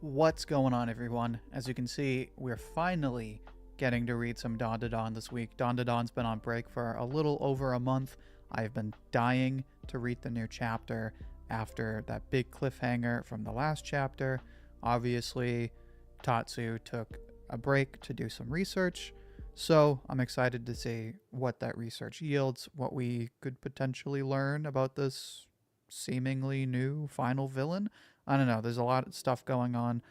What's going on, everyone? As you can see, we're finally getting to read some Dandadan this week. Dandadan's been on break for a little over a month. I've been dying to read the new chapter after that big cliffhanger from the last chapter. Obviously, Tatsu took a break to do some research, so I'm excited to see what that research yields, what we could potentially learn about this seemingly new final villain. I don't know, there's a lot of stuff going on.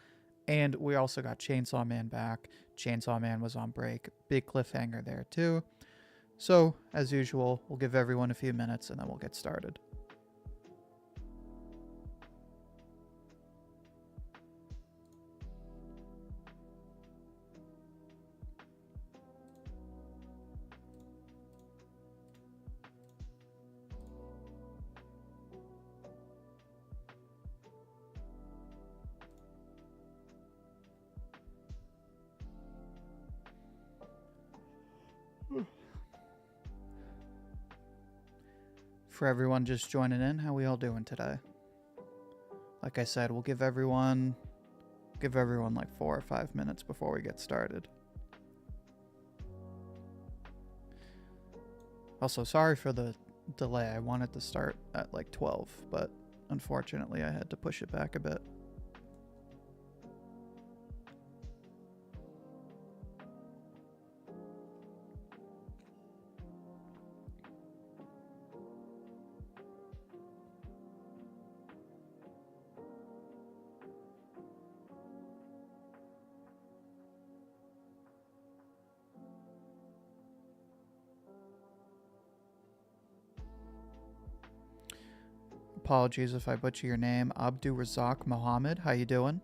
And we also got Chainsaw Man back. Chainsaw Man was on break. Big cliffhanger there too. So, as usual, we'll give everyone a few minutes and then we'll get started. For everyone just joining in, how we all doing today? Like I said, we'll give everyone like 4 or 5 minutes before we get started. Also, sorry for the delay. I wanted to start at like 12, but unfortunately I had to push it back a bit. Apologies if I butcher your name. Abdu Razak Mohammed, how you doing?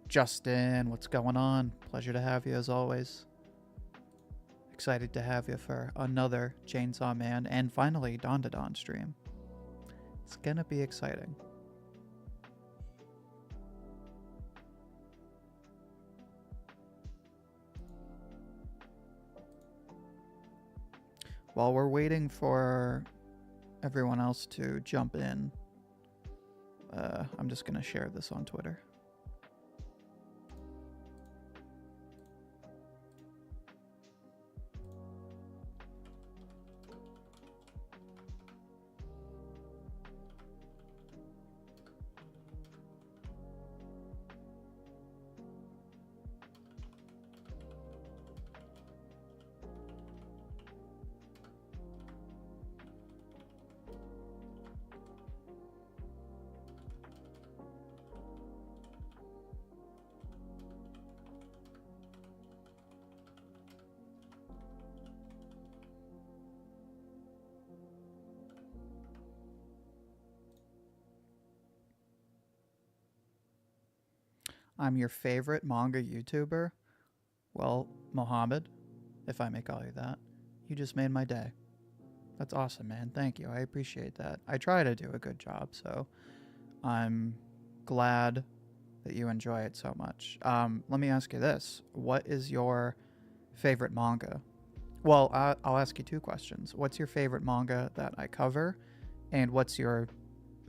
Justin, what's going on? Pleasure to have you as always. Excited to have you for another Chainsaw Man and finally Dandadan stream. It's gonna be exciting. While we're waiting for everyone else to jump in, I'm just gonna share this on Twitter. I'm your favorite manga YouTuber? Well, Mohammed, if I may call you that, you just made my day. That's awesome, man. Thank you. I appreciate that. I try to do a good job, so I'm glad that you enjoy it so much. Let me ask you this. What is your favorite manga? Well, I'll ask you two questions. What's your favorite manga that I cover? And what's your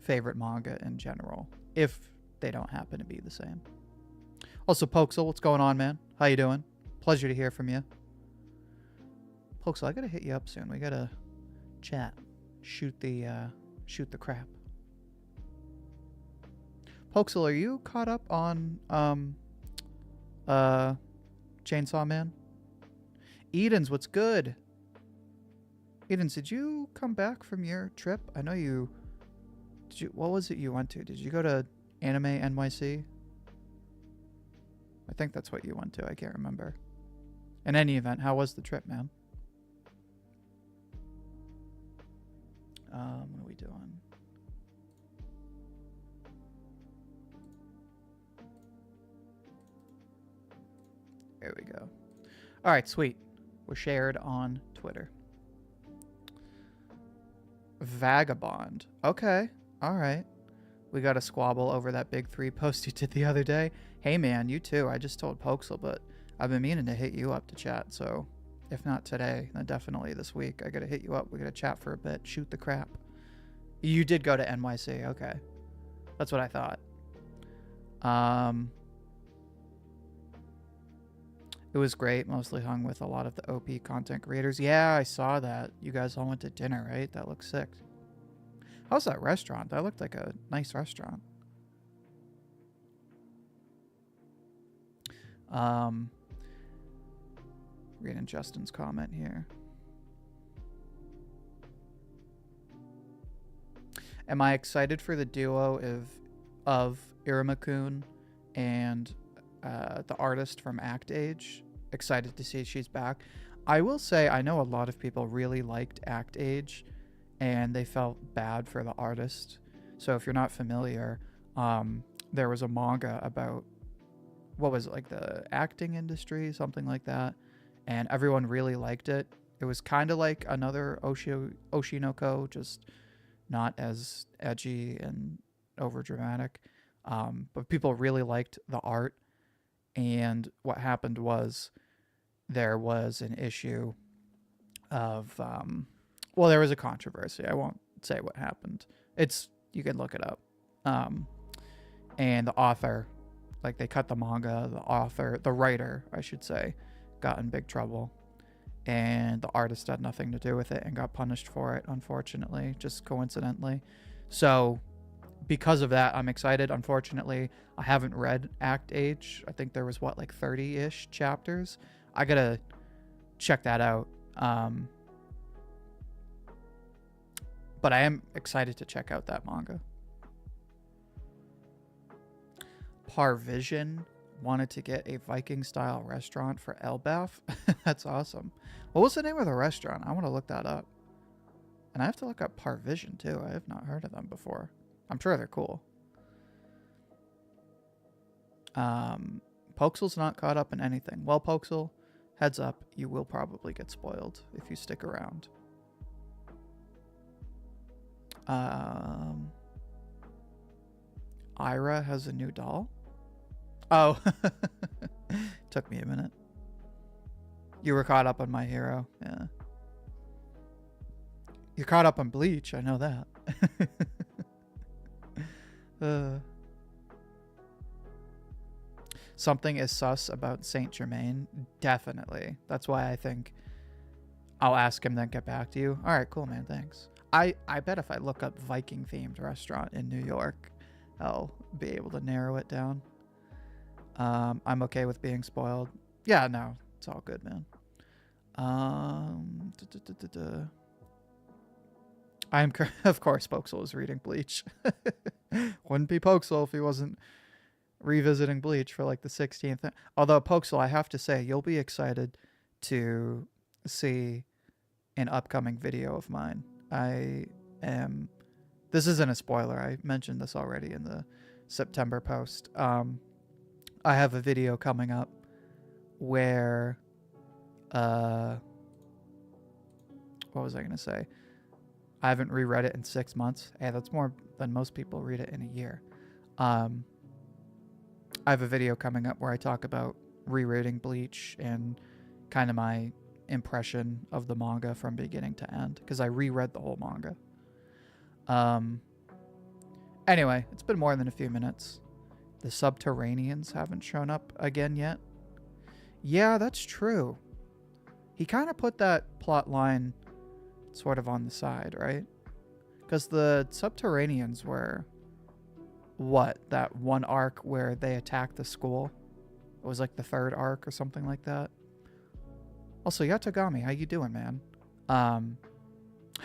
favorite manga in general, if they don't happen to be the same? Also, Pokesel, what's going on, man? How you doing? Pleasure to hear from you. Pokesel, I gotta hit you up soon. We gotta chat, shoot the crap. Pokesel, are you caught up on Chainsaw Man? Edens, what's good? Edens, did you come back from your trip? I know you. Did you? What was it you went to? Did you go to Anime NYC? I think that's what you went to. I can't remember. In any event, how was the trip, man? What are we doing? There we go. All right, sweet. We're shared on Twitter. Vagabond. Okay. All right. We got a squabble over that big 3 post you did the other day. Hey, man, you too. I just told Pokesel, but I've been meaning to hit you up to chat. So if not today, then definitely this week. I got to hit you up. We got to chat for a bit. Shoot the crap. You did go to NYC. Okay. That's what I thought. Um, it was great. Mostly hung with a lot of the OP content creators. Yeah, I saw that. You guys all went to dinner, right? That looks sick. How's that restaurant? That looked like a nice restaurant. Reading Justin's comment here. Am I excited for the duo of Iramakun and the artist from Act Age? Excited to see she's back. I will say I know a lot of people really liked Act Age and they felt bad for the artist. So if you're not familiar, there was a manga about, what was it, like the acting industry, something like that, and everyone really liked it. It was kind of like another Oshinoko, just not as edgy and over dramatic. But people really liked the art. And what happened was there was an issue of, well, there was a controversy. I won't say what happened. You can look it up. And the author, like they cut the manga, the writer, I should say, got in big trouble. And the artist had nothing to do with it and got punished for it, unfortunately, just coincidentally. So because of that, I'm excited. Unfortunately, I haven't read Act Age. I think there was, like 30-ish chapters. I gotta check that out. But I am excited to check out that manga. Parvision wanted to get a Viking-style restaurant for Elbaf. That's awesome. What was the name of the restaurant? I want to look that up. And I have to look up Parvision, too. I have not heard of them before. I'm sure they're cool. Poksel's not caught up in anything. Well, Poksel, heads up, you will probably get spoiled if you stick around. Ira has a new doll. Oh, took me a minute. You were caught up on My Hero. Yeah. You're caught up on Bleach. I know that. Something is sus about Saint Germain. Definitely. That's why I think I'll ask him, then get back to you. All right, cool, man. Thanks. I bet if I look up Viking-themed restaurant in New York, I'll be able to narrow it down. I'm okay with being spoiled. Yeah, no, it's all good, man. Of course, Pokesel is reading Bleach. Wouldn't be Pokesel if he wasn't revisiting Bleach for like the 16th. Although, Pokesel, I have to say, you'll be excited to see an upcoming video of mine. This isn't a spoiler. I mentioned this already in the September post. I have a video coming up where, what was I going to say? I haven't reread it in 6 months. Hey, that's more than most people read it in a year. I have a video coming up where I talk about rereading Bleach and kind of my impression of the manga from beginning to end, because I reread the whole manga. Anyway, it's been more than a few minutes. The Subterraneans haven't shown up again yet. Yeah, that's true. He kind of put that plot line sort of on the side, right? Because the Subterraneans were, what, that one arc where they attacked the school? It was like the third arc or something like that. Also, Yatagami, how you doing, man?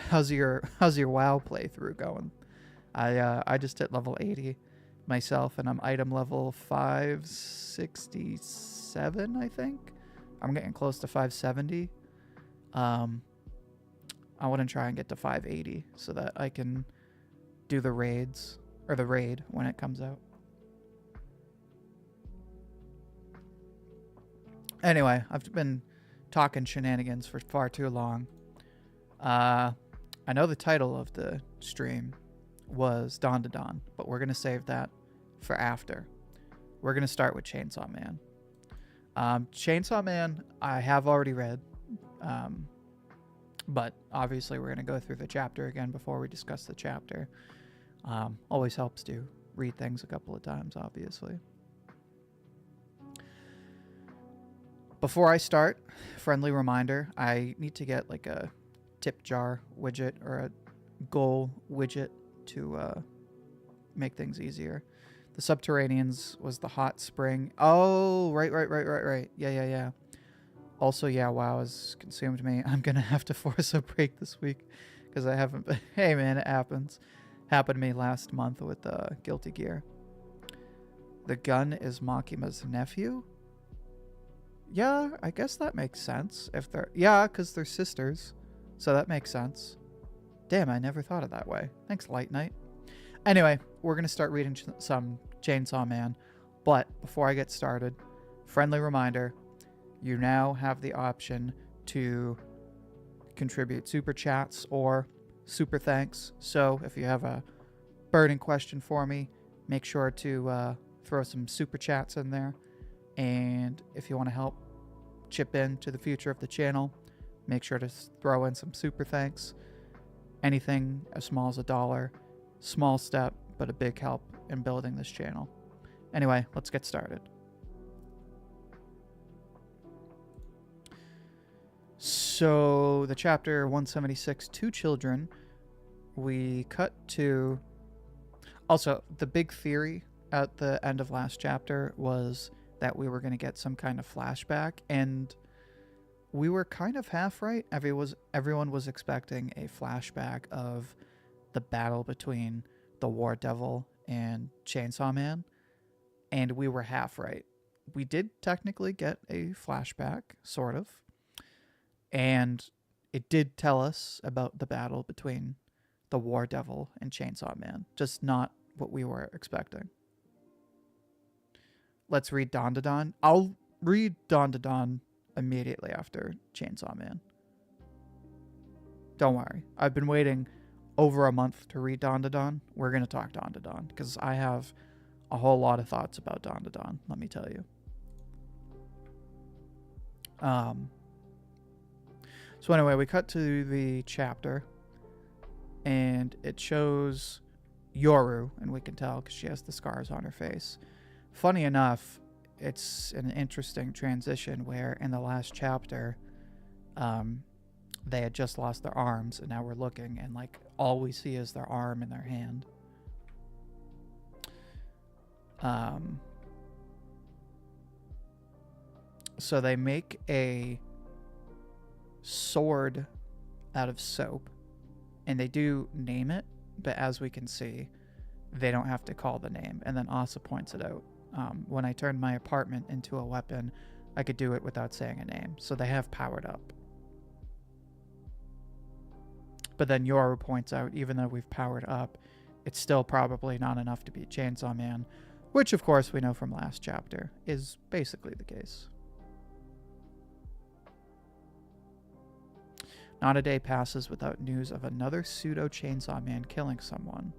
How's your WoW playthrough going? I just hit level 80 myself, and I'm item level 567, I think. I'm getting close to 570. I want to try and get to 580 so that I can do the raids, or the raid when it comes out. Anyway, I've been talking shenanigans for far too long. I know the title of the stream was Dandadan, but we're going to save that for after. We're going to start with Chainsaw Man. Chainsaw Man, I have already read, but obviously we're going to go through the chapter again before we discuss the chapter. Always helps to read things a couple of times, obviously. Before I start, friendly reminder, I need to get like a tip jar widget or a goal widget to make things easier. The Subterraneans was the hot spring. Oh, right. Yeah. Also, yeah, WoW has consumed me. I'm going to have to force a break this week because I haven't been... Hey, man, it happens. Happened to me last month with Guilty Gear. The gun is Makima's nephew? Yeah, I guess that makes sense. If they're... Yeah, because they're sisters. So that makes sense. Damn, I never thought of that way. Thanks, Light Knight. Anyway, we're going to start reading some Chainsaw Man. But before I get started, friendly reminder, you now have the option to contribute super chats or super thanks. So if you have a burning question for me, make sure to throw some super chats in there. And if you want to help chip in to the future of the channel, make sure to throw in some super thanks. Anything as small as $1. Small step, but a big help in building this channel. Anyway, let's get started. So, the chapter 176, Two Children, we cut to... Also, the big theory at the end of last chapter was that we were going to get some kind of flashback, and we were kind of half right. Everyone was expecting a flashback of the battle between the War Devil and Chainsaw Man, and we were half right. We did technically get a flashback, sort of, and it did tell us about the battle between the War Devil and Chainsaw Man, just not what we were expecting. Let's read Dandadan. I'll read Dandadan immediately after Chainsaw Man. Don't worry. I've been waiting over a month to read Dandadan. We're going to talk Dandadan because I have a whole lot of thoughts about Dandadan, let me tell you. So anyway, we cut to the chapter and it shows Yoru, and we can tell because she has the scars on her face. Funny enough, it's an interesting transition where in the last chapter, they had just lost their arms, and now we're looking, and like all we see is their arm and their hand. So they make a sword out of soap, and they do name it, but as we can see, they don't have to call the name. And then Asa points it out. When I turned my apartment into a weapon, I could do it without saying a name. So they have powered up. But then Yoru points out, even though we've powered up, it's still probably not enough to beat Chainsaw Man, which of course we know from last chapter is basically the case. Not a day passes without news of another pseudo Chainsaw Man killing someone.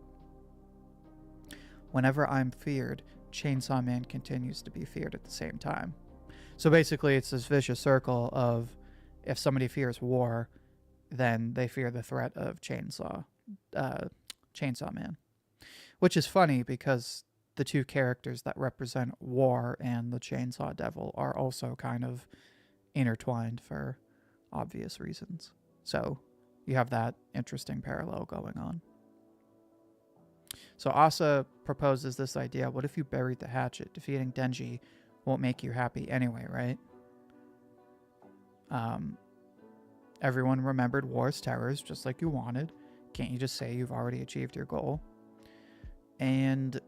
Whenever I'm feared, Chainsaw Man continues to be feared at the same time. So basically it's this vicious circle of if somebody fears war, then they fear the threat of Chainsaw Man. Which is funny because the two characters that represent war and the Chainsaw Devil are also kind of intertwined for obvious reasons. So you have that interesting parallel going on. So Asa proposes this idea. What if you buried the hatchet? Defeating Denji won't make you happy anyway, right? Everyone remembered war's terrors just like you wanted. Can't you just say you've already achieved your goal? And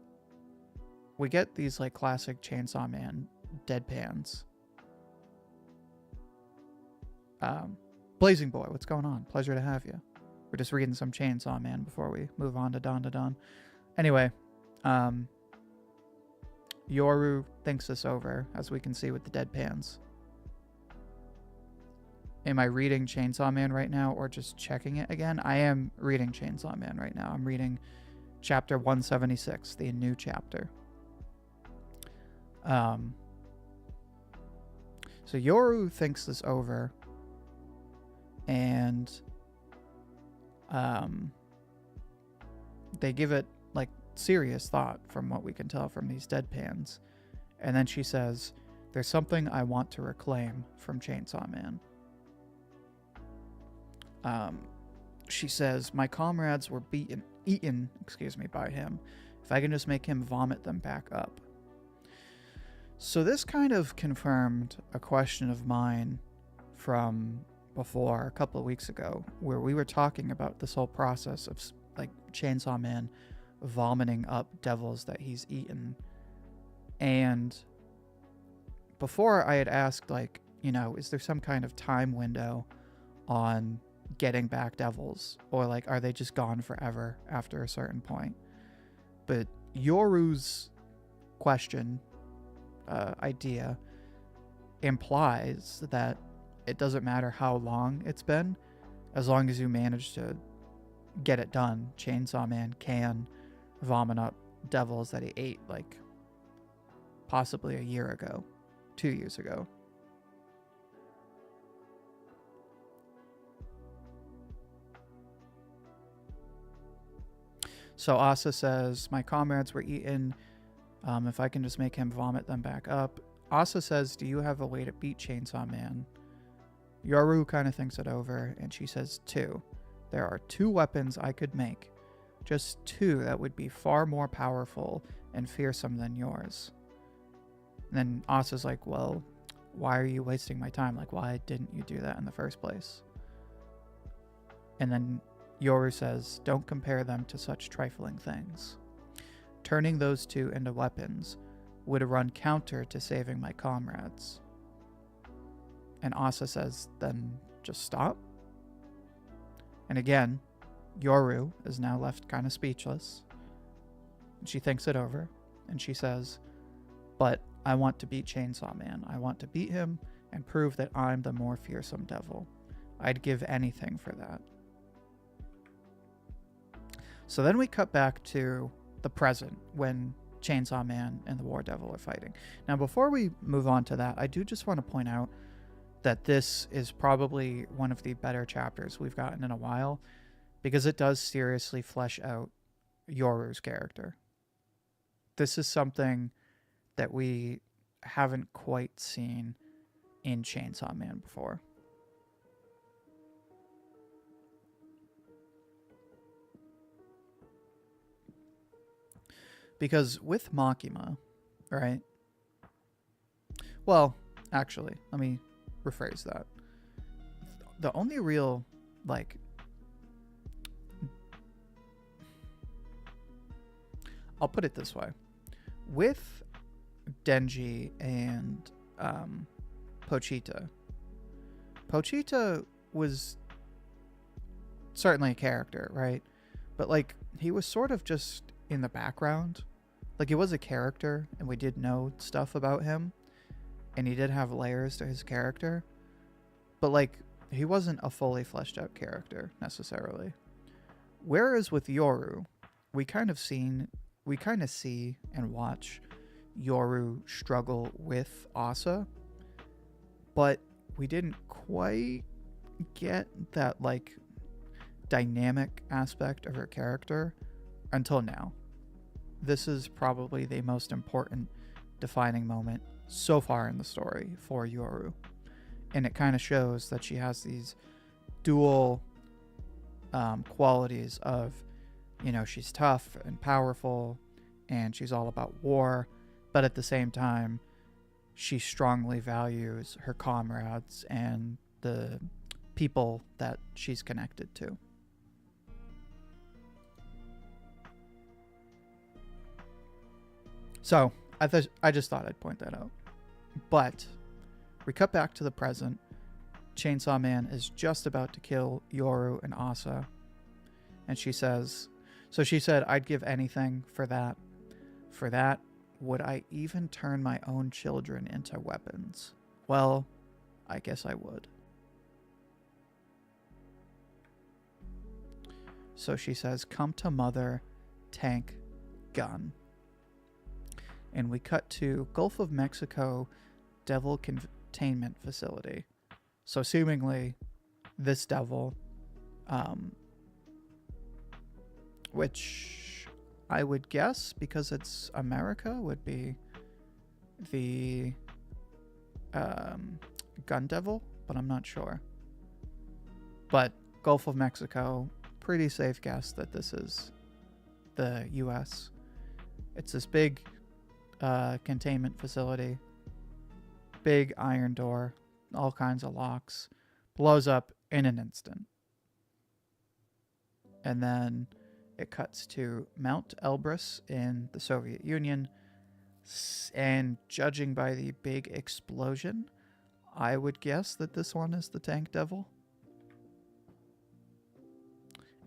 we get these like classic Chainsaw Man deadpans. Blazing Boy, what's going on? Pleasure to have you. We're just reading some Chainsaw Man before we move on to Dandadan. Anyway, Yoru thinks this over, as we can see with the deadpans. Am I reading Chainsaw Man right now or just checking it again? I am reading Chainsaw Man right now. I'm reading chapter 176, the new chapter. So Yoru thinks this over, and they give it like serious thought from what we can tell from these deadpans. And then she says, There's something I want to reclaim from Chainsaw Man. She says, my comrades were eaten by him. If I can just make him vomit them back up. So this kind of confirmed a question of mine from before, a couple of weeks ago, where we were talking about this whole process of like Chainsaw Man vomiting up devils that he's eaten. And before I had asked, like, you know, is there some kind of time window on getting back devils, or like are they just gone forever after a certain point? But Yoru's question idea implies that it doesn't matter how long it's been, as long as you manage to get it done, Chainsaw Man can vomit up devils that he ate like possibly a year ago, 2 years ago. So Asa says, my comrades were eaten. If I can just make him vomit them back up. Asa says, do you have a way to beat Chainsaw Man? Yoru kind of thinks it over, and she says 2. There are 2 weapons I could make. Just 2 that would be far more powerful and fearsome than yours. And then Asa's like, well, why are you wasting my time? Like, why didn't you do that in the first place? And then Yoru says, don't compare them to such trifling things. Turning those 2 into weapons would run counter to saving my comrades. And Asa says, then just stop. And again, Yoru is now left kind of speechless. And she thinks it over, and she says, but I want to beat Chainsaw Man. I want to beat him and prove that I'm the more fearsome devil. I'd give anything for that. So then we cut back to the present when Chainsaw Man and the War Devil are fighting. Now, before we move on to that, I do just want to point out that this is probably one of the better chapters we've gotten in a while, because it does seriously flesh out Yoru's character. This is something that we haven't quite seen in Chainsaw Man before. Because with Makima, right? Well, actually, let me rephrase that. The only real, like, I'll put it this way. With Denji and Pochita was certainly a character, right? But, like, he was sort of just in the background. Like, he was a character, and we did know stuff about him, and he did have layers to his character, but, like, he wasn't a fully fleshed out character necessarily. Whereas with Yoru, we kind of see and watch Yoru struggle with Asa, but we didn't quite get that, like, dynamic aspect of her character until now. This is probably the most important defining moment so far in the story for Yoru. And it kind of shows that she has these dual qualities of, you know, she's tough and powerful and she's all about war, but at the same time, she strongly values her comrades and the people that she's connected to. So, I just thought I'd point that out. But we cut back to the present. Chainsaw Man is just about to kill Yoru and Asa. And she says, I'd give anything for that. For that, would I even turn my own children into weapons? Well, I guess I would. So she says, come to mother, tank, gun. And we cut to Gulf of Mexico Devil Containment Facility. So seemingly this devil, which I would guess, because it's America, would be the Gun Devil, but I'm not sure. But Gulf of Mexico, pretty safe guess that this is the U.S. It's this big containment facility, big iron door, all kinds of locks, blows up in an instant. And then it cuts to Mount Elbrus in the Soviet Union, and judging by the big explosion, I would guess that this one is the Tank Devil.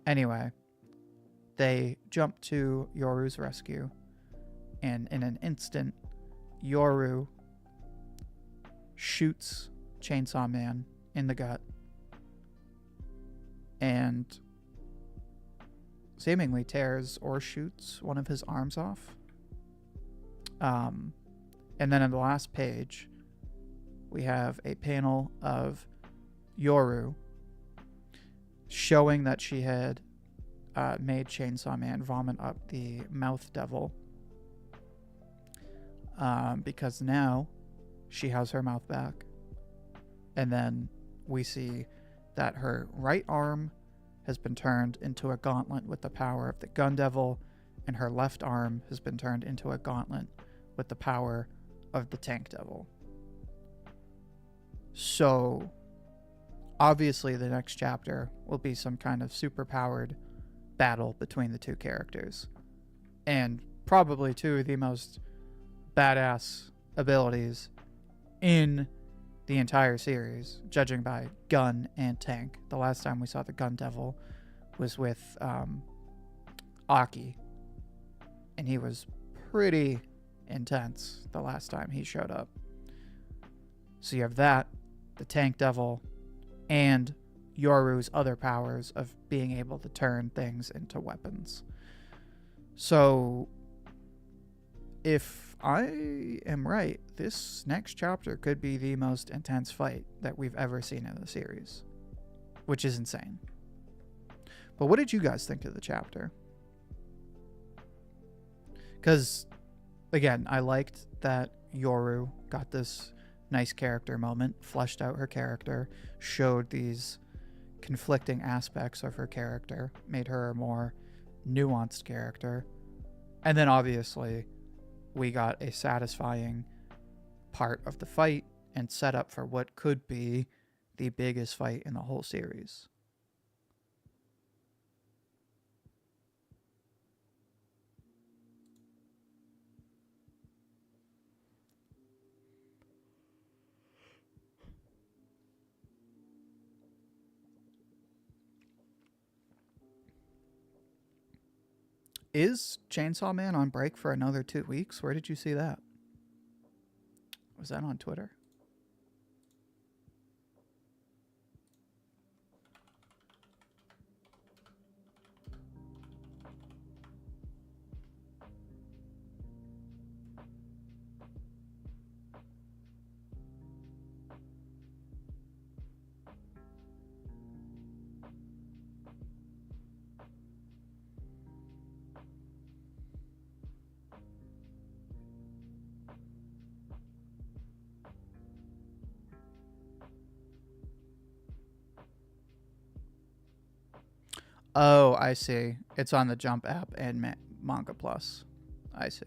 Anyway, they jump to Yoru's rescue, and in an instant, Yoru shoots Chainsaw Man in the gut and seemingly tears or shoots one of his arms off. And then in the last page, we have a panel of Yoru showing that she had made Chainsaw Man vomit up the mouth devil, because now she has her mouth back. And then we see that her right arm has been turned into a gauntlet with the power of the gun devil, and her left arm has been turned into a gauntlet with the power of the tank devil. So obviously the next chapter will be some kind of super-powered battle between the two characters, and probably two of the most badass abilities in the entire series, judging by gun and tank. The last time we saw the gun devil was with Aki, and he was pretty intense the last time he showed up. So you have that, the tank devil, and Yoru's other powers of being able to turn things into weapons. So if I am right, this next chapter could be the most intense fight that we've ever seen in the series, which is insane. But what did you guys think of the chapter? Because, again, I liked that Yoru got this nice character moment, fleshed out her character, showed these conflicting aspects of her character, made her a more nuanced character. And then obviously we got a satisfying part of the fight and set up for what could be the biggest fight in the whole series. Is Chainsaw Man on break for another 2 weeks? Where did you see that? Was that on Twitter? Oh, I see. It's on the Jump app and Manga Plus. I see.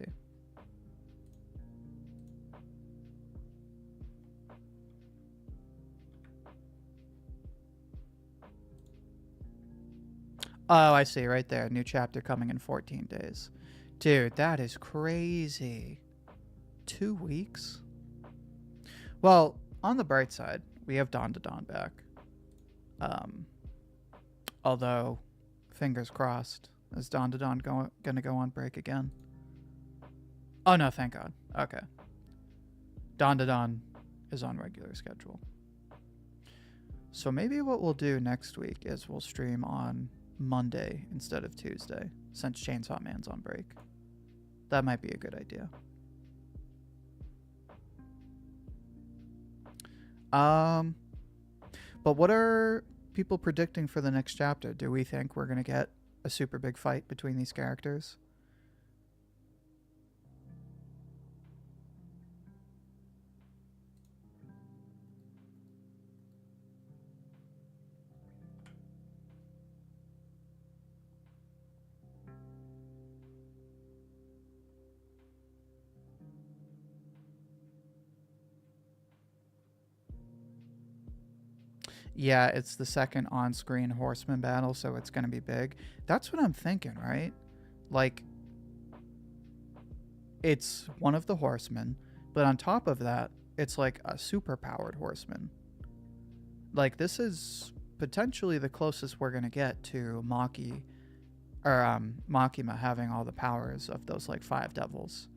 Oh, I see. Right there. New chapter coming in 14 days. Dude, that is crazy. 2 weeks? Well, on the bright side, we have Dandadan back. Although, fingers crossed, is Dandadan gonna go on break again? Oh no, thank God. Okay. Dandadan is on regular schedule. So maybe what we'll do next week is we'll stream on Monday instead of Tuesday, since Chainsaw Man's on break. That might be a good idea. But what are people predicting for the next chapter? Do we think we're going to get a super big fight between these characters? Yeah, it's the second on-screen horseman battle, so it's going to be big. That's what I'm thinking, right? Like, it's one of the horsemen, but on top of that, it's like a super-powered horseman. Like, this is potentially the closest we're going to get to Makima having all the powers of those, like, 5 devils.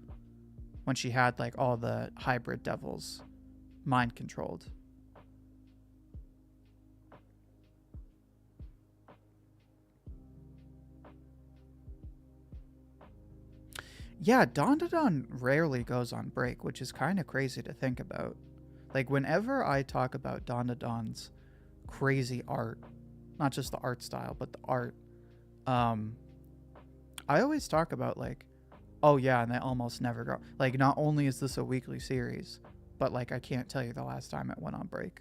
When she had, like, all the hybrid devils mind-controlled. Yeah, Dandadan rarely goes on break, which is kind of crazy to think about. Like, whenever I talk about Dandadan's crazy art, not just the art style, but the art, um, I always talk about, like, oh yeah, and they almost never go. Like, not only is this a weekly series, but, like, I can't tell you the last time it went on break.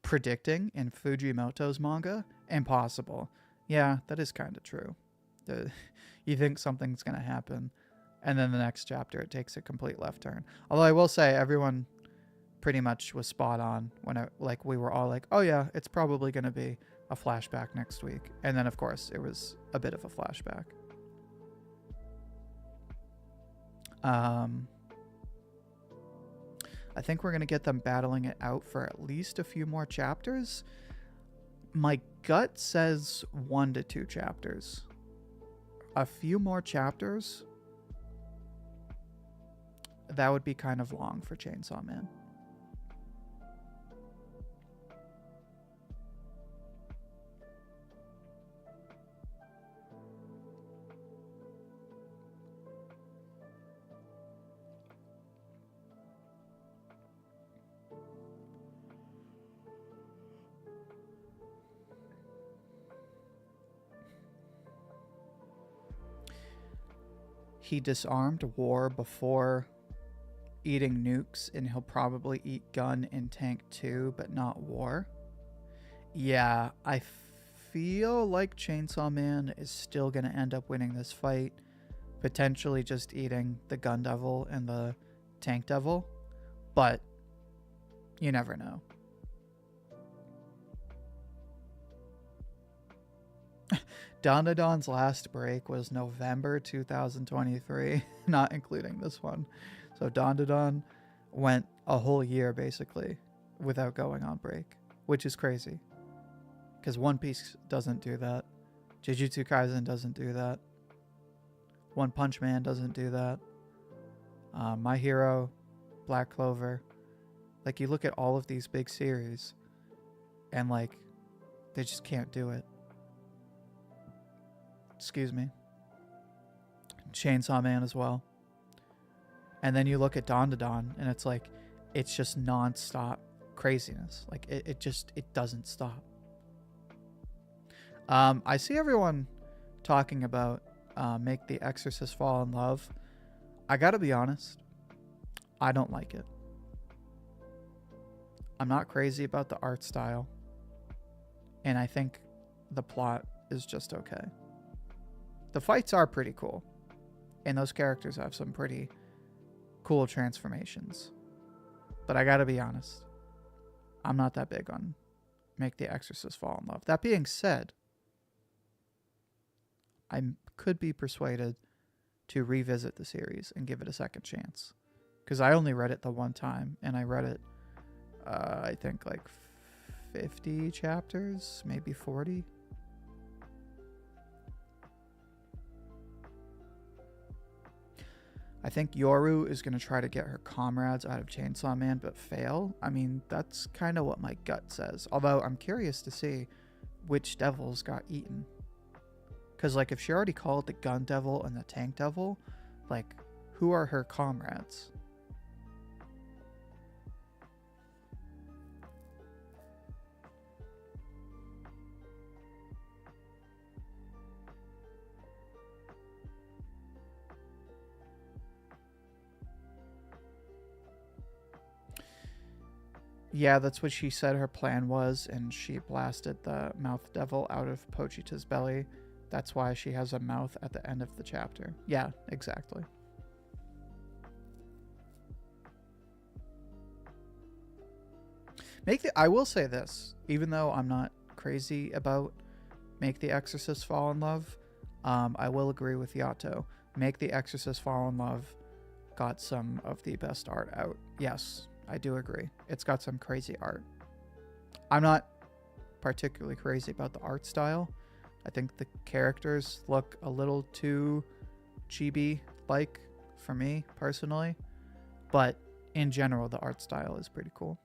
Predicting in Fujimoto's manga? Impossible. Yeah, that is kind of true. You think something's going to happen, and then the next chapter it takes a complete left turn. Although I will say everyone pretty much was spot on when we were all like, oh yeah, it's probably going to be a flashback next week. And then of course it was a bit of a flashback. I think we're going to get them battling it out for at least a few more chapters. My gut says 1 to 2 chapters. A few more chapters, that would be kind of long for Chainsaw Man. He disarmed war before eating nukes, and he'll probably eat gun in tank too, but not war. Yeah, I feel like Chainsaw Man is still going to end up winning this fight, potentially just eating the gun devil and the tank devil, but you never know. Dandadan's last break was November 2023, not including this one. So Dandadan went a whole year basically without going on break, which is crazy. Because One Piece doesn't do that. Jujutsu Kaisen doesn't do that. One Punch Man doesn't do that. My Hero, Black Clover. Like, you look at all of these big series and, like, they just can't do it. Excuse me. Chainsaw Man as well. And then you look at Dandadan and it's like, it's just non-stop craziness. Like, it doesn't stop. I see everyone talking about make the Exorcist fall in love. I gotta be honest, I don't like it. I'm not crazy about the art style, and I think the plot is just okay. The fights are pretty cool, and those characters have some pretty cool transformations. But I gotta be honest, I'm not that big on make the Exorcist fall in love. That being said, I could be persuaded to revisit the series and give it a second chance. Because I only read it the one time, and I read it, I think, like 50 chapters, maybe 40. I think Yoru is going to try to get her comrades out of Chainsaw Man, but fail. I mean, that's kind of what my gut says. Although, I'm curious to see which devils got eaten. Because, like, if she already called the gun devil and the tank devil, like, who are her comrades? Yeah, that's what she said her plan was, and she blasted the mouth devil out of Pochita's belly. That's why she has a mouth at the end of the chapter. Yeah, exactly. I will say this, even though I'm not crazy about Make the Exorcist Fall in Love, I will agree with Yato. Make the Exorcist Fall in Love got some of the best art out. Yes, I do agree. It's got some crazy art. I'm not particularly crazy about the art style. I think the characters look a little too chibi-like for me, personally. But in general, the art style is pretty cool.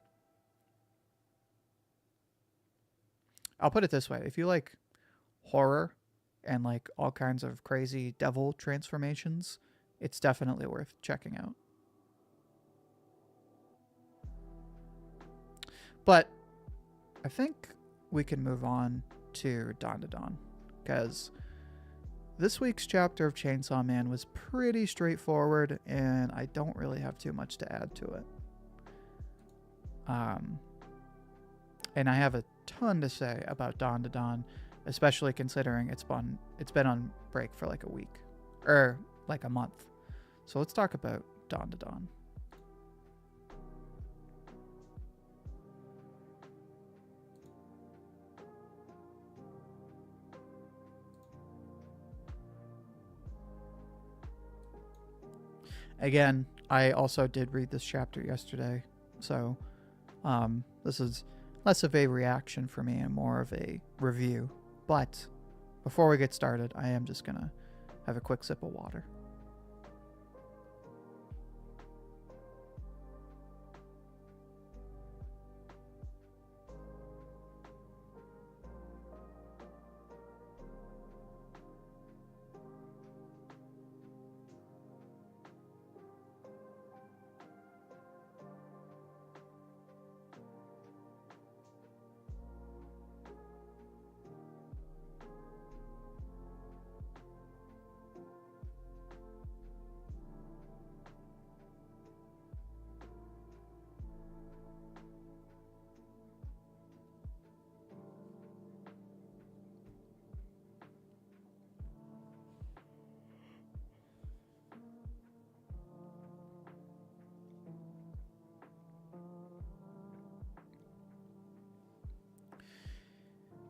I'll put it this way. If you like horror and like all kinds of crazy devil transformations, it's definitely worth checking out. But I think we can move on to Dandadan, because this week's chapter of Chainsaw Man was pretty straightforward, and I don't really have too much to add to it. And I have a ton to say about Dandadan, especially considering it's been on break for like a week, or like a month. So let's talk about Dandadan. Again, I also did read this chapter yesterday, so this is less of a reaction for me and more of a review. But before we get started, I am just going to have a quick sip of water.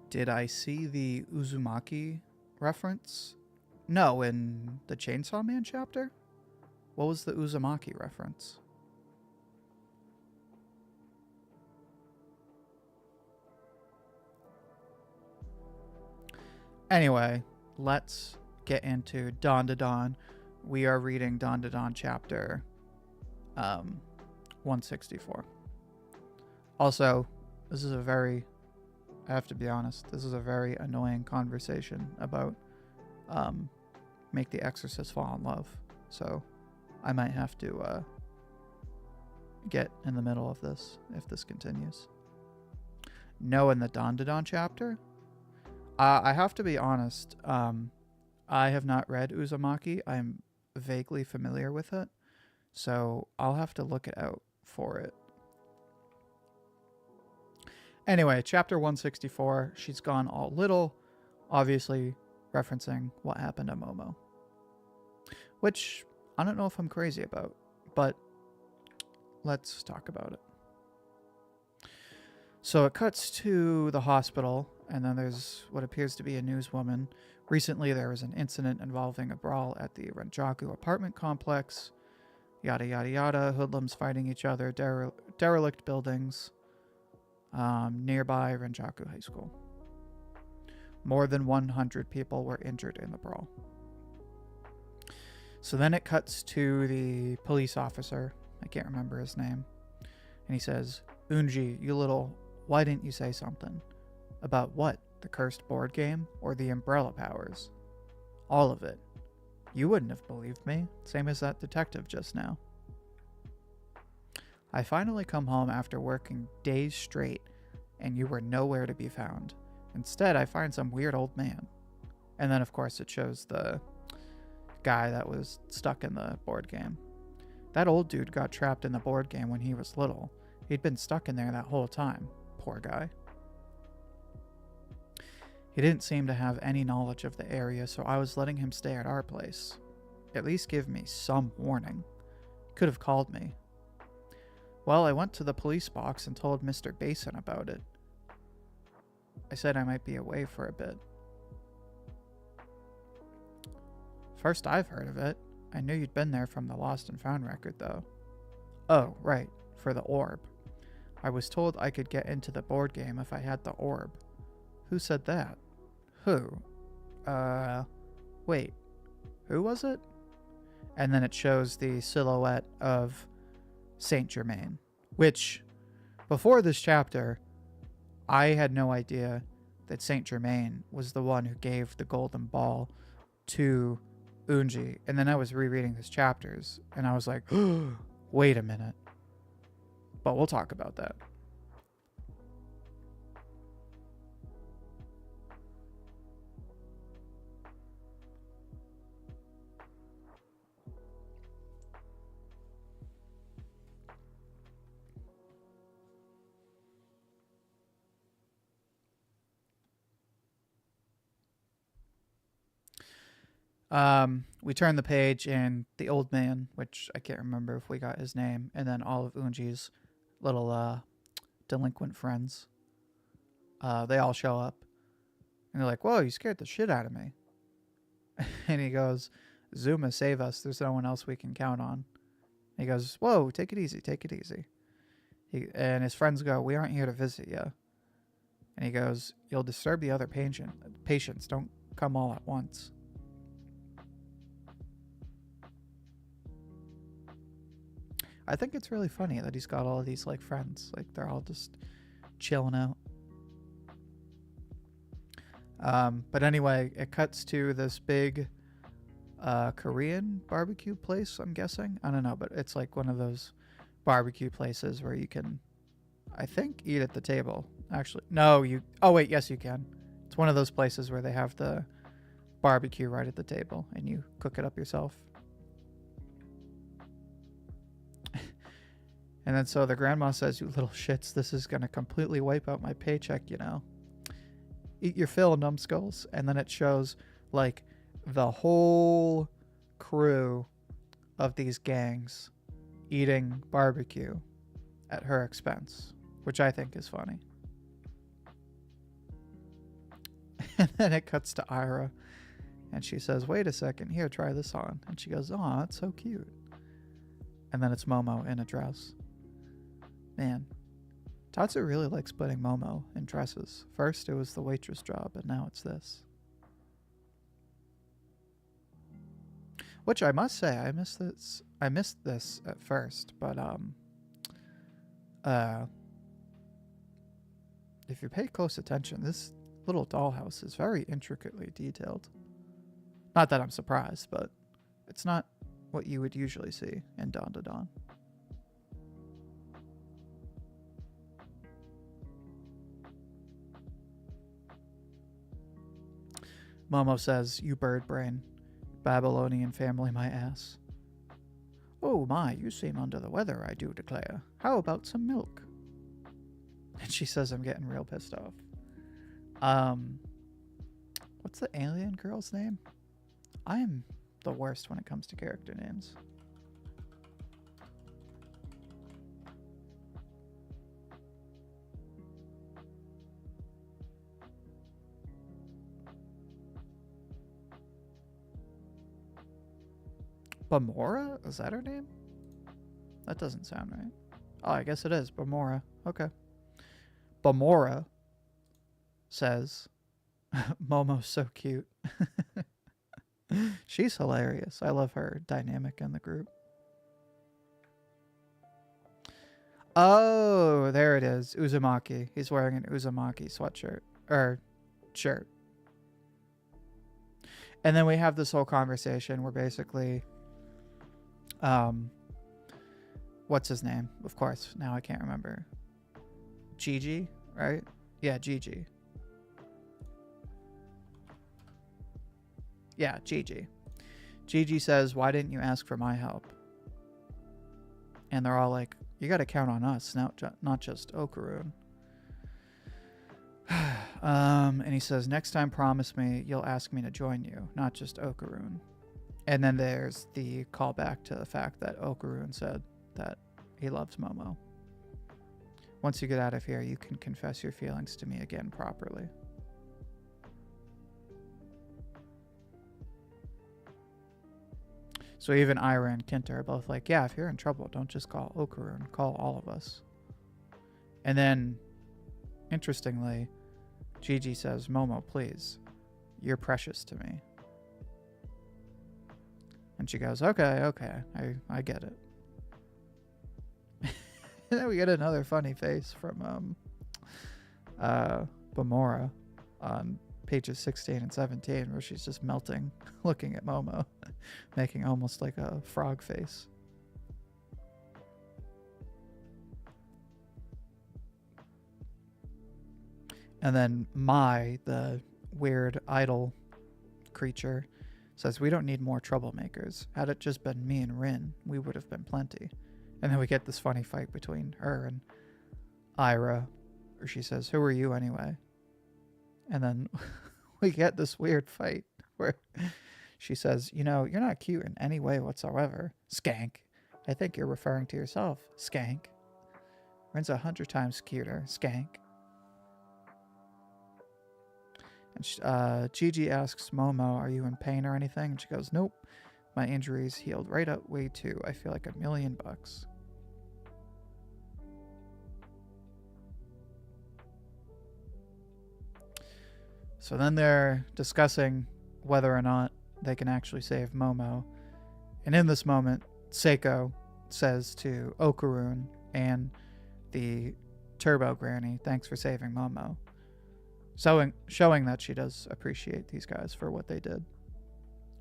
Did I see the Uzumaki reference? No, in the Chainsaw Man chapter? What was the Uzumaki reference? Anyway, let's get into Dandadan. We are reading Dandadan chapter 164. Also, this is I have to be honest, this is a very annoying conversation about Make the Exorcist Fall in Love. So I might have to get in the middle of this if this continues. No, in the Dandadan chapter? I have to be honest, I have not read Uzumaki. I'm vaguely familiar with it, so I'll have to look it out for it. Anyway, chapter 164, she's gone all little, obviously referencing what happened to Momo. Which I don't know if I'm crazy about, but let's talk about it. So it cuts to the hospital, and then there's what appears to be a newswoman. Recently, there was an incident involving a brawl at the Renjaku apartment complex. Yada, yada, yada. Hoodlums fighting each other. Derelict buildings. Nearby Renjaku High School. More than 100 people were injured in the brawl. So then it cuts to the police officer. I can't remember his name. And he says, "Unji, you little, why didn't you say something?" "About what? The cursed board game? Or the umbrella powers?" "All of it. You wouldn't have believed me. Same as that detective just now." "I finally come home after working days straight, and you were nowhere to be found. Instead, I find some weird old man." And then, of course, it shows the guy that was stuck in the board game. That old dude got trapped in the board game when he was little. He'd been stuck in there that whole time. Poor guy. He didn't seem to have any knowledge of the area, so I was letting him stay at our place. At least give me some warning. Could have called me. Well, I went to the police box and told Mr. Basin about it. I said I might be away for a bit. First I've heard of it. I knew you'd been there from the lost and found record, though. Oh, right, for the orb. I was told I could get into the board game if I had the orb. Who said that? Who? Wait. Who was it? And then it shows the silhouette of Saint Germain, which, before this chapter, I had no idea that Saint Germain was the one who gave the golden ball to Unji. And then I was rereading his chapters, and I was like, wait a minute. But we'll talk about that. We turn the page, and the old man, which I can't remember if we got his name, and then all of Unji's little delinquent friends, they all show up, and they're like, "Whoa, you scared the shit out of me." And he goes, "Zuma, save us. There's no one else we can count on." And he goes, "Whoa, take it easy, take it easy." And his friends go, "We aren't here to visit you." And he goes, "You'll disturb the other patients. Don't come all at once." I think it's really funny that he's got all of these like friends. Like they're all just chilling out. But anyway, it cuts to this big Korean barbecue place, I'm guessing. I don't know, but it's like one of those barbecue places where you can, I think, eat at the table. Actually, no, oh wait, yes you can. It's one of those places where they have the barbecue right at the table and you cook it up yourself. And then so the grandma says, "You little shits, this is going to completely wipe out my paycheck, you know. Eat your fill, numbskulls." And then it shows like the whole crew of these gangs eating barbecue at her expense, which I think is funny. And then it cuts to Ira, and she says, "Wait a second, here, try this on." And she goes, "Aw, that's so cute." And then it's Momo in a dress. Man, Tatsu really likes putting Momo in dresses. First it was the waitress job, and now it's this. Which I must say, I missed this at first, but if you pay close attention, this little dollhouse is very intricately detailed. Not that I'm surprised, but it's not what you would usually see in Dandadan. Momo says, "You bird brain. Babylonian family, my ass." "Oh my, you seem under the weather, I do declare. How about some milk?" And she says, "I'm getting real pissed off." What's the alien girl's name? I am the worst when it comes to character names. Bamora? Is that her name? That doesn't sound right. Oh, I guess it is. Bamora. Okay. Bamora says, "Momo's so cute." She's hilarious. I love her dynamic in the group. Oh, there it is. Uzumaki. He's wearing an Uzumaki sweatshirt. Or shirt. And then we have this whole conversation where basically... what's his name? Of course, now I can't remember. Gigi, right? Yeah, Gigi. Yeah, Gigi. Gigi says, "Why didn't you ask for my help?" And they're all like, "You gotta count on us, not just Okarun." And he says, "Next time, promise me you'll ask me to join you, not just Okarun." And then there's the callback to the fact that Okarun said that he loves Momo. Once you get out of here, you can confess your feelings to me again properly. So even Ira and Kinta are both like, yeah, if you're in trouble, don't just call Okarun, call all of us. And then, interestingly, Gigi says, Momo, please, you're precious to me. And she goes, okay, I get it. And then we get another funny face from Bamora on pages 16 and 17, where she's just melting, looking at Momo, making almost like a frog face. And then Mai, the weird idol creature, says, we don't need more troublemakers. Had it just been me and Rin, we would have been plenty. And then we get this funny fight between her and Ira, where she says, who are you anyway? And then we get this weird fight where she says, you know, you're not cute in any way whatsoever. Skank. I think you're referring to yourself. Skank. Rin's 100 times cuter. Skank. And Gigi asks Momo, are you in pain or anything? And she goes, nope. My injuries healed right up way too. I feel like $1 million. So then they're discussing whether or not they can actually save Momo. And in this moment, Seiko says to Okarun and the Turbo Granny, thanks for saving Momo. Showing that she does appreciate these guys for what they did.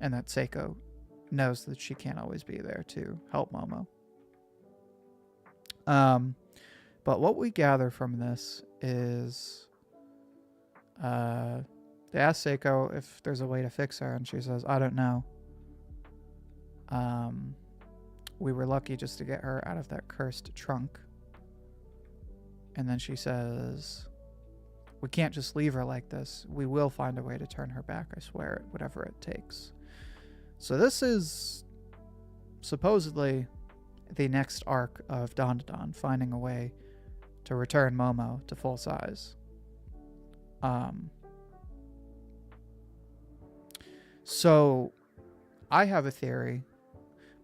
And that Seiko knows that she can't always be there to help Momo. But what we gather from this is they ask Seiko if there's a way to fix her, and she says, I don't know. We were lucky just to get her out of that cursed trunk. And then she says, we can't just leave her like this. We will find a way to turn her back, I swear, whatever it takes. So this is supposedly the next arc of Dandadan, finding a way to return Momo to full size. So I have a theory,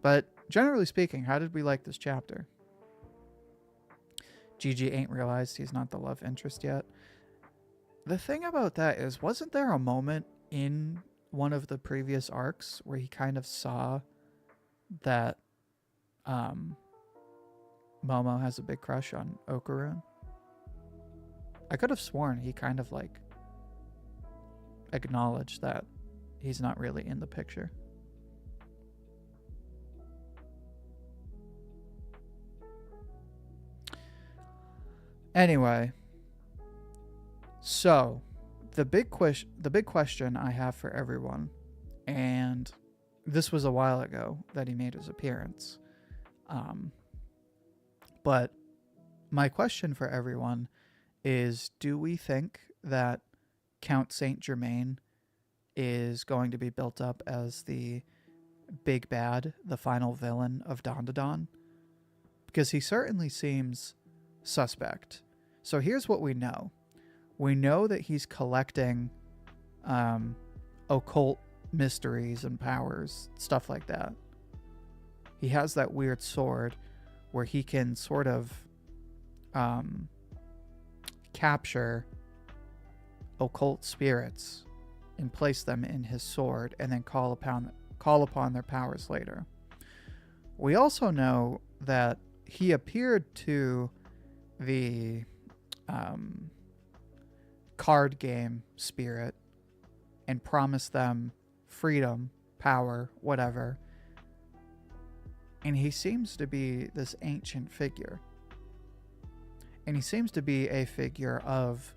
but generally speaking, how did we like this chapter? Gigi ain't realized he's not the love interest yet. The thing about that is, wasn't there a moment in one of the previous arcs where he kind of saw that Momo has a big crush on Okarun? I could have sworn he kind of like acknowledged that he's not really in the picture. Anyway, so the big question I have for everyone, and this was a while ago that he made his appearance, but my question for everyone is, do we think that Count Saint Germain is going to be built up as the big bad, the final villain of Dandadan? Because he certainly seems suspect. So here's what we know. We know that he's collecting occult mysteries and powers, stuff like that. He has that weird sword where he can sort of capture occult spirits and place them in his sword and then call upon their powers later. We also know that he appeared to the card game spirit and promised them freedom, power, whatever. And he seems to be this ancient figure. And he seems to be a figure of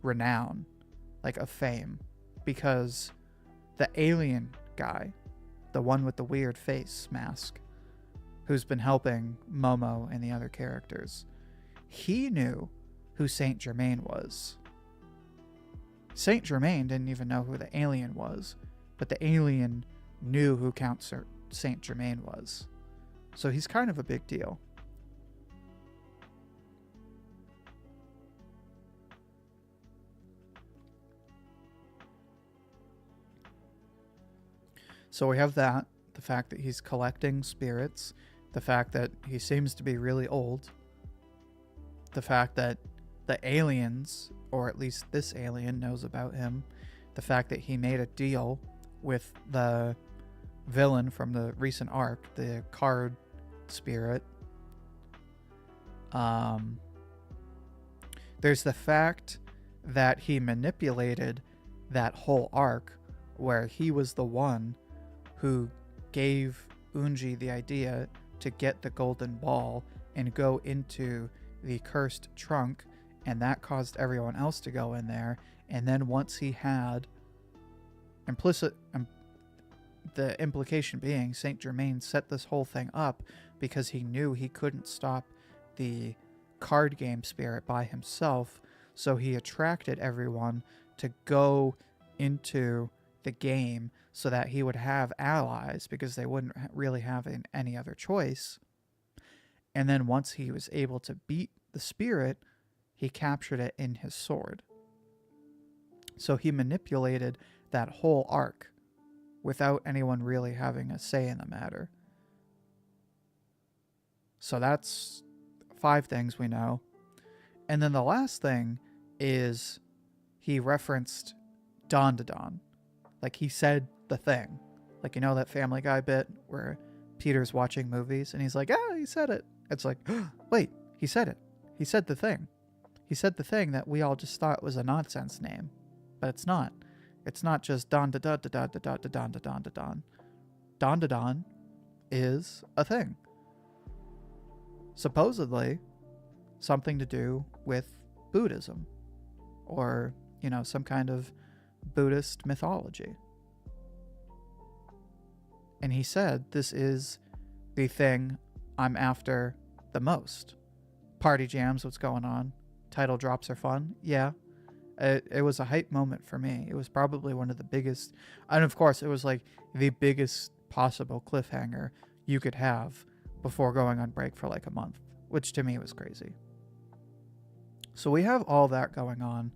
renown, like of fame, because the alien guy, the one with the weird face mask, who's been helping Momo and the other characters, he knew who Saint Germain was. Saint Germain didn't even know who the alien was, but the alien knew who Count Saint Germain was. So he's kind of a big deal. So we have that, the fact that he's collecting spirits, the fact that he seems to be really old, the fact that the aliens, or at least this alien, knows about him, the fact that he made a deal with the villain from the recent arc, the card spirit. There's the fact that he manipulated that whole arc where he was the one who gave Unji the idea to get the golden ball and go into the cursed trunk, and that caused everyone else to go in there. And then once he had the implication being Saint Germain set this whole thing up because he knew he couldn't stop the card game spirit by himself, so he attracted everyone to go into the game so that he would have allies because they wouldn't really have any other choice. And then once he was able to beat the spirit, he captured it in his sword. So he manipulated that whole arc without anyone really having a say in the matter. So that's 5 things we know. And then the last thing is he referenced Dandadan. Like, he said the thing. Like, you know that Family Guy bit where Peter's watching movies and he's like, he said it. It's like, wait, he said it. He said the thing. He said the thing that we all just thought was a nonsense name. But it's not. It's not just Dandadan. Dandadan is a thing. Supposedly something to do with Buddhism or, some kind of Buddhist mythology. And he said, this is the thing I'm after the most. Party jams, what's going on? Title drops are fun. Yeah. It was a hype moment for me. It was probably one of the biggest, and of course it was like the biggest possible cliffhanger you could have before going on break for like a month, which to me was crazy. So we have all that going on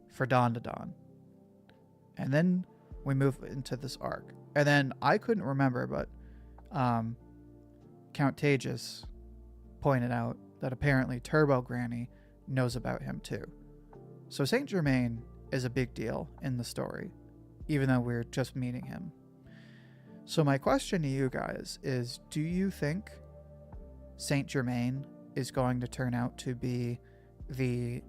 for Dandadan. And then we move into this arc. And then I couldn't remember, but Count Tagus pointed out that apparently Turbo Granny knows about him too. So Saint Germain is a big deal in the story, even though we're just meeting him. So my question to you guys is, do you think Saint Germain is going to turn out to be the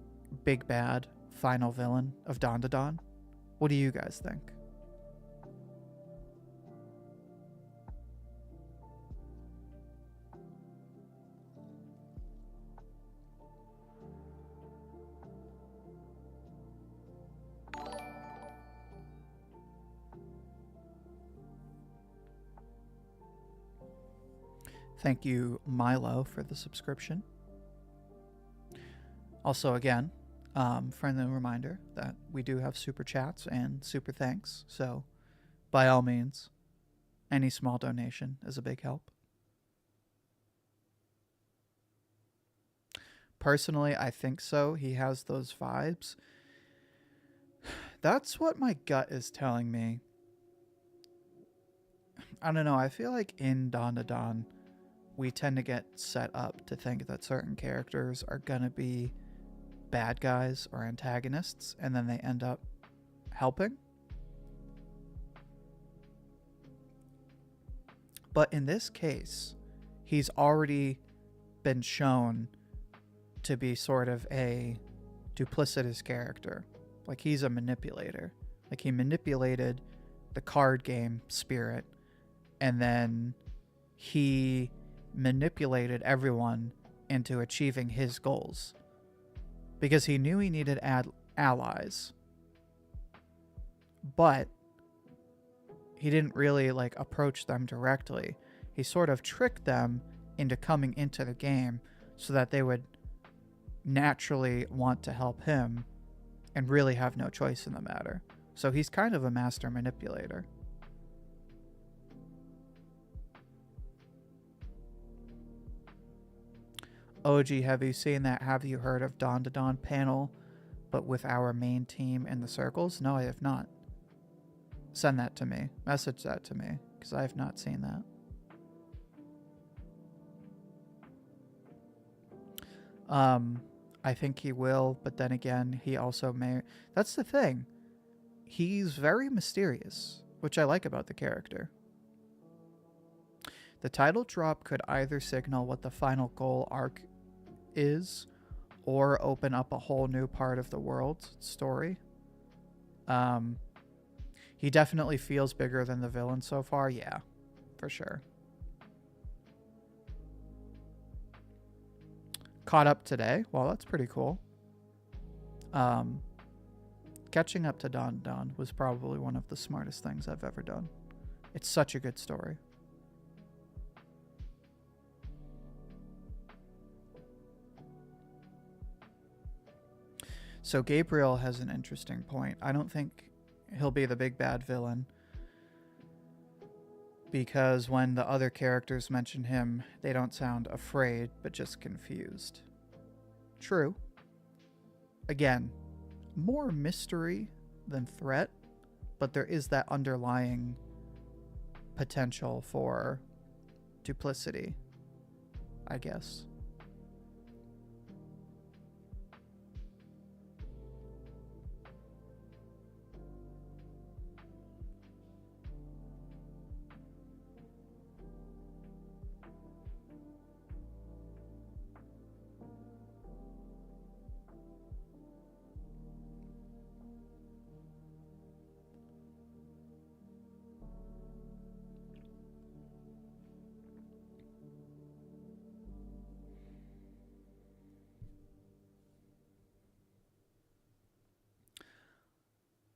big bad final villain of Dandadan? What do you guys think? Thank you, Milo, for the subscription. Also, again, friendly reminder that we do have super chats and super thanks. So, by all means, any small donation is a big help. Personally, I think so. He has those vibes. That's what my gut is telling me. I don't know. I feel like in Dandadan, we tend to get set up to think that certain characters are going to be bad guys or antagonists, and then they end up helping. But in this case, he's already been shown to be sort of a duplicitous character. Like, he's a manipulator. Like, he manipulated the card game spirit, and then he manipulated everyone into achieving his goals because he knew he needed allies, but he didn't really approach them directly. He sort of tricked them into coming into the game so that they would naturally want to help him and really have no choice in the matter. So he's kind of a master manipulator. OG, have you seen that Have You Heard of Dandadan panel, but with our main team in the circles? No, I have not. Send that to me. Message that to me, because I have not seen that. I think he will, but then again, he also may. That's the thing. He's very mysterious, which I like about the character. The title drop could either signal what the final goal arc is, or open up a whole new part of the world story. He definitely feels bigger than the villain so far. Yeah, for sure. Caught up today. Well, that's pretty cool. Catching up to Dandadan was probably one of the smartest things I've ever done. It's such a good story. So Gabriel has an interesting point. I don't think he'll be the big bad villain, because when the other characters mention him, they don't sound afraid, but just confused. True. Again, more mystery than threat, but there is that underlying potential for duplicity, I guess.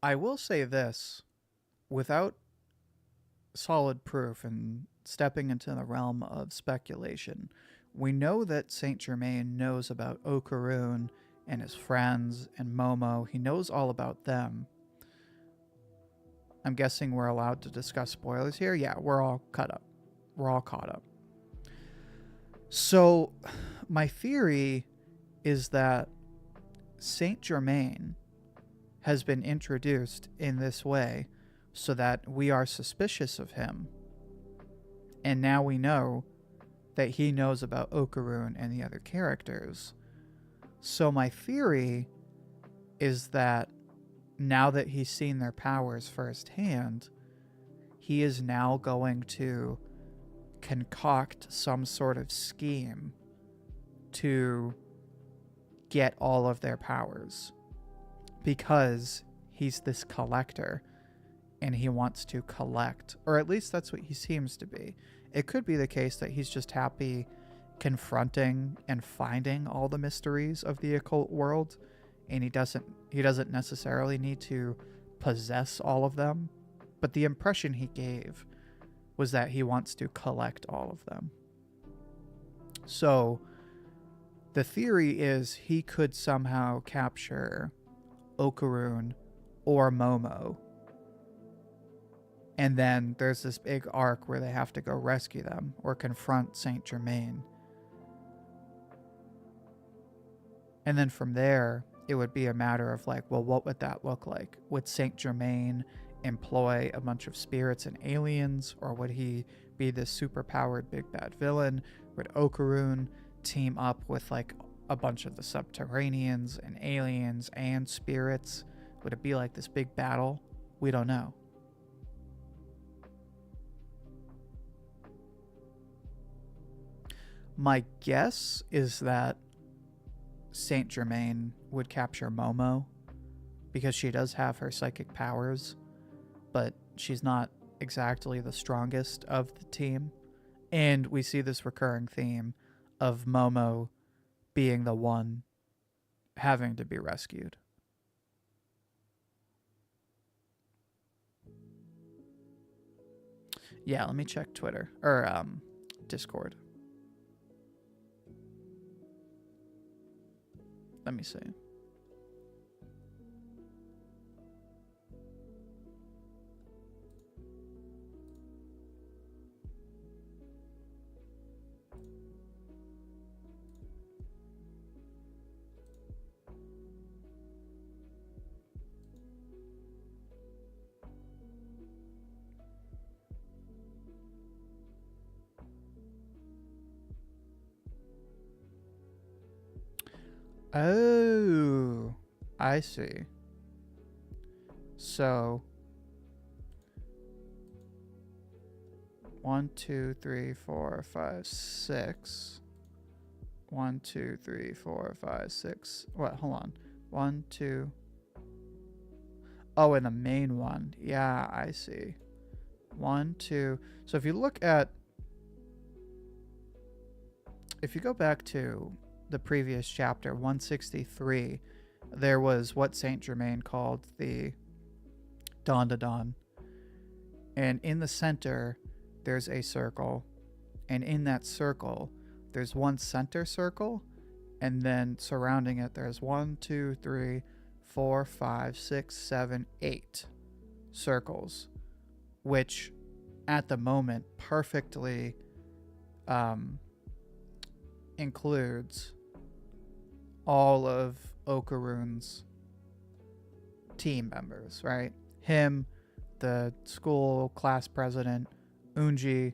I will say this, without solid proof and stepping into the realm of speculation, we know that Saint Germain knows about Okaroon and his friends and Momo. He knows all about them. I'm guessing we're allowed to discuss spoilers here. Yeah, we're all caught up. We're all caught up. So, my theory is that Saint Germain has been introduced in this way so that we are suspicious of him. And now we know that he knows about Okaroon and the other characters. So my theory is that now that he's seen their powers firsthand, he is now going to concoct some sort of scheme to get all of their powers, because he's this collector and he wants to collect, or at least that's what he seems to be. It could be the case that he's just happy confronting and finding all the mysteries of the occult world, and he doesn't necessarily need to possess all of them, but the impression he gave was that he wants to collect all of them. So the theory is he could somehow capture Okaroon or Momo, and then there's this big arc where they have to go rescue them or confront Saint Germain. And then from there, it would be a matter of like, well, what would that look like? Would Saint Germain employ a bunch of spirits and aliens, or would he be this super-powered big bad villain? Would Okaroon team up with like a bunch of the subterraneans and aliens and spirits? Would it be like this big battle? We don't know. My guess is that Saint Germain would capture Momo, because she does have her psychic powers, but she's not exactly the strongest of the team. And we see this recurring theme of Momo being the one having to be rescued. Yeah, let me check Twitter or Discord. Let me see. Oh, I see. So 1, 2, 3, 4, 5, 6. 1, 2, 3, 4, 5, 6. What? Hold on. 1, 2. Oh, and the main one. Yeah, I see. 1, 2. So if you look at, if you go back to the previous chapter, 163, there was what Saint Germain called the Dandadan. And in the center, there's a circle. And in that circle, there's one center circle. And then surrounding it, there's 1, 2, 3, 4, 5, 6, 7, 8 circles, which at the moment perfectly includes all of Okaroon's team members, right? Him, the school class president, Unji,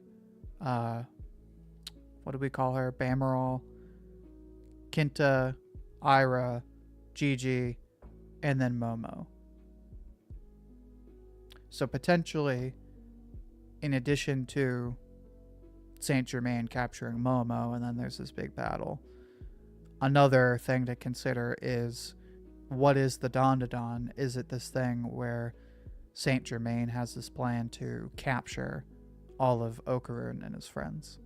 what do we call her? Bamarol, Kinta, Ira, Gigi, and then Momo. So potentially, in addition to Saint Germain capturing Momo, and then there's this big battle, another thing to consider is, what is the Dandadan? Is it this thing where Saint Germain has this plan to capture all of Okaroon and his friends?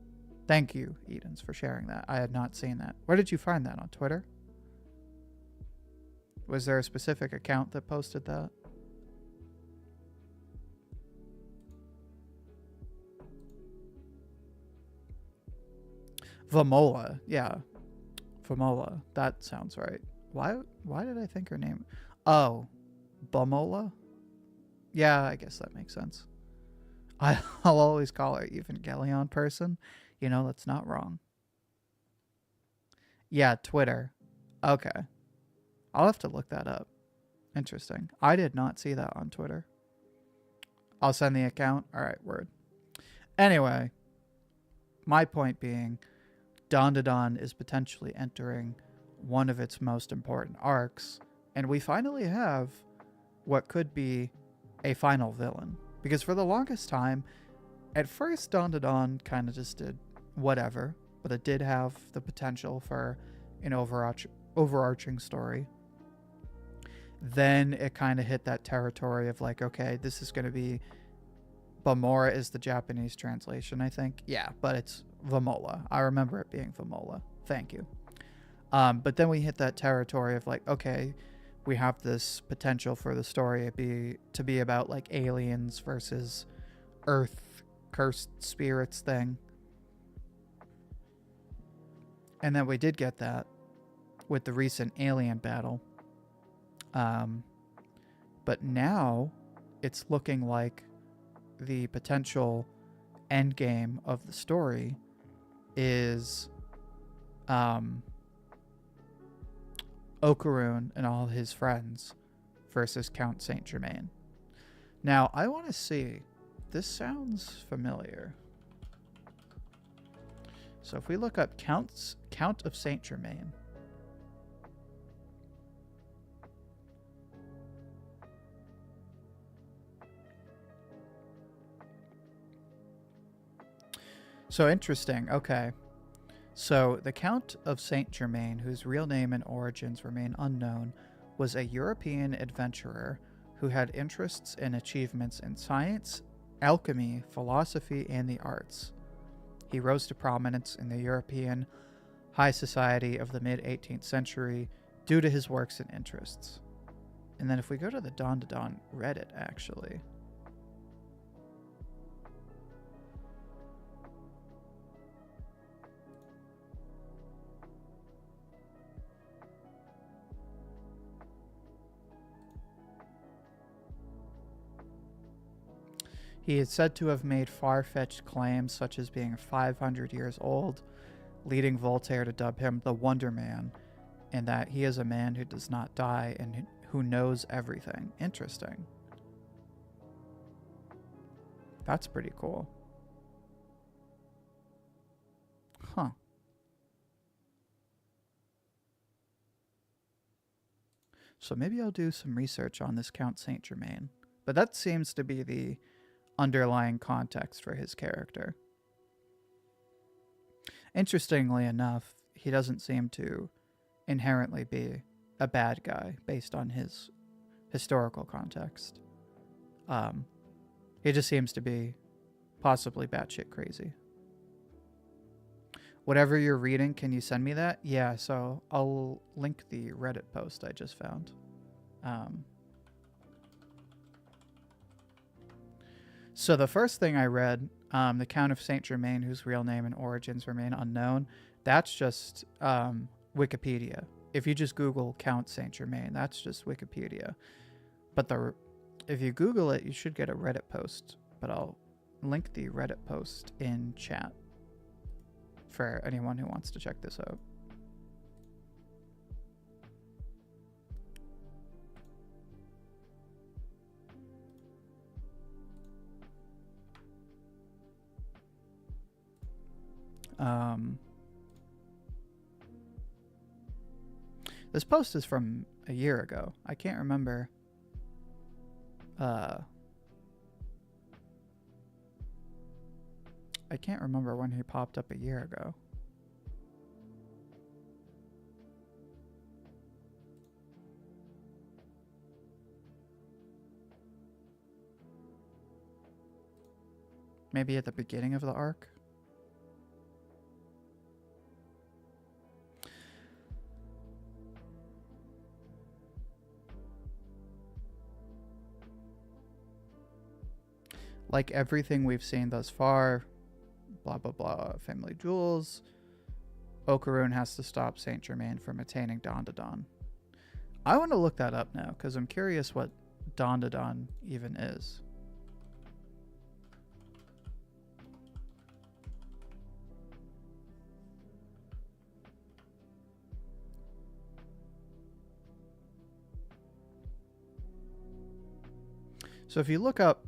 Thank you, Edens, for sharing that. I had not seen that. Where did you find that? On Twitter? Was there a specific account that posted that? Vamola, yeah. Vamola, that sounds right. Why did I think her name? Oh, Bamola? Yeah, I guess that makes sense. I'll always call her Evangelion person. You know, that's not wrong. Yeah, Twitter. Okay. I'll have to look that up. Interesting. I did not see that on Twitter. I'll send the account. All right, word. Anyway, my point being, Dandadan is potentially entering one of its most important arcs, and we finally have what could be a final villain. Because for the longest time, at first Dandadan kind of just did whatever, but it did have the potential for an overarching story. Then it kind of hit that territory of like, okay, this is going to be, Bamora is the Japanese translation, I think. Yeah, but it's Vamola. I remember it being Vamola. Thank you. But then we hit that territory of like, okay, we have this potential for the story to be about like aliens versus Earth cursed spirits thing. And then we did get that with the recent alien battle. But now it's looking like the potential end game of the story is Okaroon and all his friends versus Count Saint Germain. Now, I want to see. This sounds familiar. So if we look up Count of Saint Germain. So interesting. Okay. So the Count of Saint Germain, whose real name and origins remain unknown, was a European adventurer who had interests and achievements in science, alchemy, philosophy, and the arts. He rose to prominence in the European high society of the mid-18th century due to his works and interests. And then if we go to the Dandadan Reddit, actually, he is said to have made far-fetched claims such as being 500 years old, leading Voltaire to dub him the Wonder Man, and that he is a man who does not die and who knows everything. Interesting. That's pretty cool. Huh. So maybe I'll do some research on this Count Saint Germain. But that seems to be the underlying context for his character. Interestingly enough, he doesn't seem to inherently be a bad guy based on his historical context. He just seems to be possibly batshit crazy. Whatever you're reading, can you send me that? Yeah, so I'll link the Reddit post I just found. So the first thing I read, the Count of Saint Germain, whose real name and origins remain unknown, that's just Wikipedia. If you just Google Count Saint Germain, that's just Wikipedia. But if you Google it, you should get a Reddit post. But I'll link the Reddit post in chat for anyone who wants to check this out. This post is from a year ago. I can't remember. I can't remember when he popped up a year ago. Maybe at the beginning of the arc? Like everything we've seen thus far, blah, blah, blah, family jewels, Okarun has to stop Saint Germain from attaining Dandadan. I want to look that up now, because I'm curious what Dandadan even is. So if you look up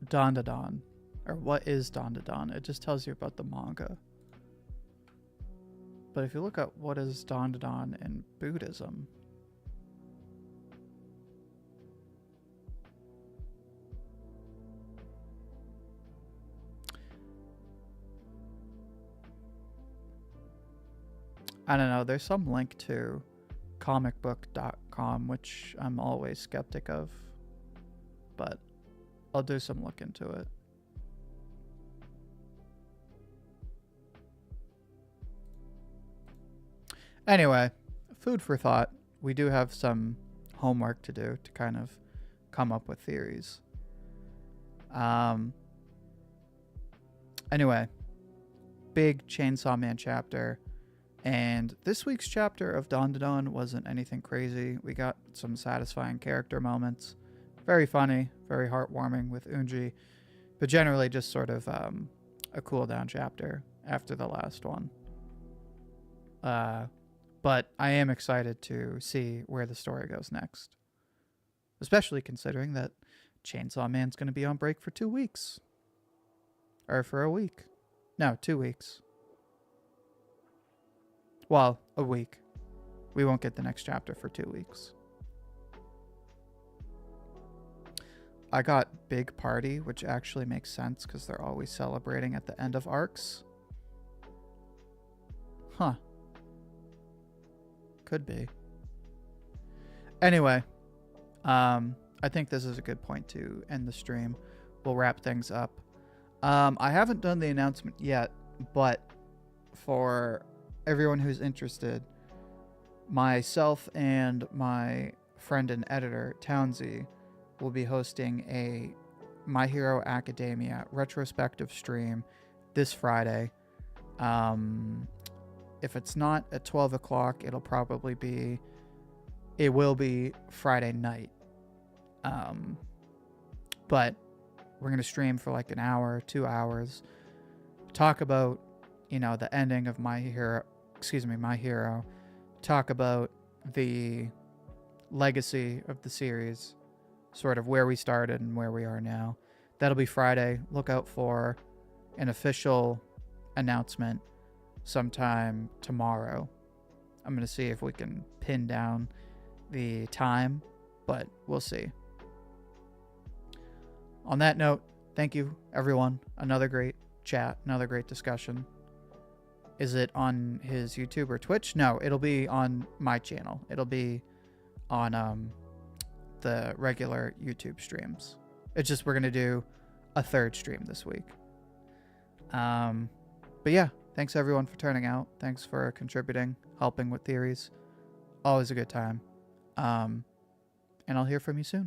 Dandadan, or what is Dandadan, it just tells you about the manga. But if you look up what is Dandadan in Buddhism, I don't know, there's some link to comicbook.com, which I'm always skeptic of, but I'll do some look into it. Anyway, food for thought. We do have some homework to do to kind of come up with theories. Anyway, big Chainsaw Man chapter. And this week's chapter of Dandadan wasn't anything crazy. We got some satisfying character moments. Very funny, very heartwarming with Unji, but generally just sort of a cool down chapter after the last one. But I am excited to see where the story goes next, especially considering that Chainsaw Man's going to be on break for 2 weeks. Or for a week. No, 2 weeks. Well, a week. We won't get the next chapter for 2 weeks. I got Big Party, which actually makes sense because they're always celebrating at the end of arcs. Huh. Could be. Anyway, I think this is a good point to end the stream. We'll wrap things up. I haven't done the announcement yet, but for everyone who's interested, myself and my friend and editor, Townsy, will be hosting a My Hero Academia retrospective stream this Friday. If it's not at 12 o'clock, it will be Friday night. But we're going to stream for like an hour, 2 hours, talk about, the ending of My Hero, talk about the legacy of the series, sort of where we started and where we are now. That'll be Friday. Look out for an official announcement sometime tomorrow. I'm going to see if we can pin down the time, but we'll see. On that note, thank you, everyone. Another great chat, another great discussion. Is it on his YouTube or Twitch? No, it'll be on my channel. It'll be on the regular YouTube streams. It's just we're going to do a third stream this week. But yeah, thanks everyone for turning out. Thanks for contributing, helping with theories. Always a good time. And I'll hear from you soon.